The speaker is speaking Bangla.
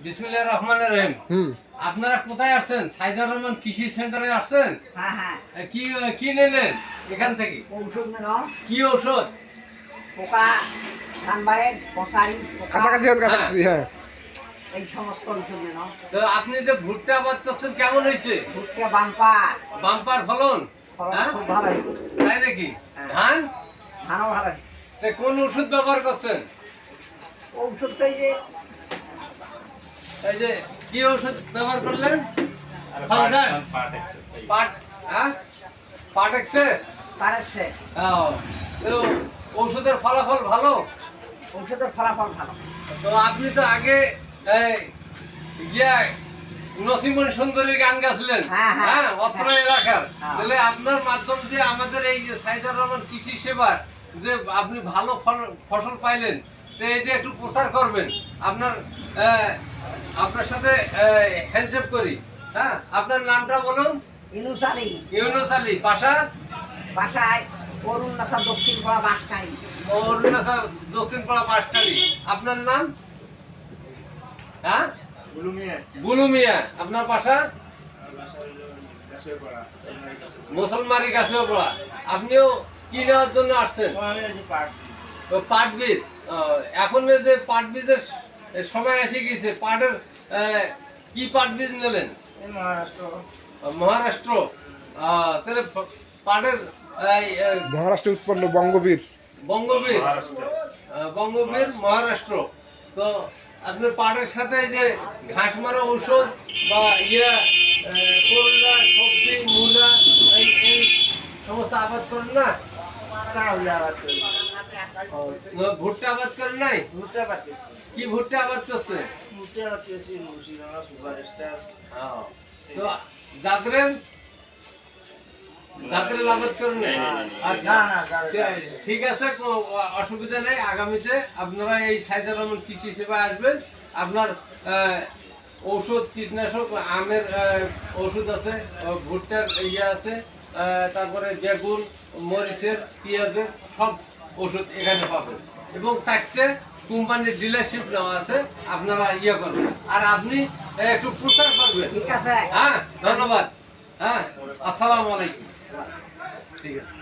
বিসমিল্লাহির রহমানির রহিম। আপনারা কোথায় আসছেন? সাইদুর রহমান কৃষি সেন্টারে আসছেন? হ্যাঁ হ্যাঁ। কি কি নেলেন এখান থেকে? ঔষধ নেন। কি ঔষধ? পোকা, ধানবাড়ের মশারি, কাছাকাছি হ্যাঁ। এই সমস্ত ঔষধ নেন। তো আপনি যে ভুট্টা আবাদ করছেন কেমন হয়েছে? ভুট্টা বাম্পার, বাম্পার ফলন? ফলন হ্যাঁ? খুব ভালো হয়েছে। তাই নাকি? হ্যাঁ। ধান? ধানও ভালো হয়েছে। তা কোন ওষুধ ব্যবহার করছেন? ঔষধ তো এই যে কি ওষুধ ব্যবহার করলেন? ফালদার? পাট, হ্যাঁ? পাটেক্সে? পারেছে। তো ঔষধের ফলাফল ভালো? ঔষধের ফলাফল ভালো। তো আপনি তো আগে নসিমন সুন্দরীর গান গাইছিলেন, হ্যাঁ, হ্যাঁ, হ্যাঁ, অত্র হ্যাঁ। এলাকার। হ্যাঁ। তাহলে আপনার মাধ্যম দিয়ে আমাদের এই যে সাইদুর রহমান কৃষি সেবা যে আপনি ভালো ফসল পাইলেন, তো এটা একটু প্রচার করবেন। আপনার সাথে হ্যান্ডশেক করি। হ্যাঁ, আপনার নামটা বলুন। ইউনুস আলী, ইউনুস আলী, বাসা? বাসায় অরুণাথা দক্ষিণ পাড়া বাঁশখালী। অরুণাচল দক্ষিণ পাড়া বাসকালী। আপনার নাম? হ্যাঁ, বুলু মিয়া। আপনার বাসা? মুসলমারি গাছেও পড়া। আপনিও কি নেওয়ার জন্য আসছেন? পাট বীজ। এখন যে পাট বীজের সময় এসে গেছে, পাটের কি পাট বীজ নিলেন? মহারাষ্ট্র। তাহলে পাটের মহারাষ্ট্রে উৎপন্ন বঙ্গবীর বঙ্গবীর মহারাষ্ট্র। তো আপনি পাটের সাথে যে ঘাস মারা ঔষধ বা করলা, সবজি, মূলা এই সমস্ত আবাদ করেন না? ভুট্টা আবাদ করেন নাই? কি ভুট্টা আবাদ করছে? তো যাত্রেন আবাদ করেন নাই? আচ্ছা, ঠিক আছে, কোনো অসুবিধা নেই। আগামীতে আপনারা এই সাইদুর রহমান কৃষি সেবায় আসবেন। আপনার ঔষধ, কীটনাশক, আমের ওষুধ আছে, ভুট্টার আছে, তারপরে বেগুন, মরিচের, পেঁয়াজের সব ওষুধ এখানে পাবেন। এবং 4টে কোম্পানির ডিলারশিপ নেওয়া আছে, আপনারা করবেন। আর আপনি একটু প্রচার করবেন। ঠিক আছে। হ্যাঁ, ধন্যবাদ। হ্যাঁ, আসসালামু আলাইকুম। ঠিক আছে।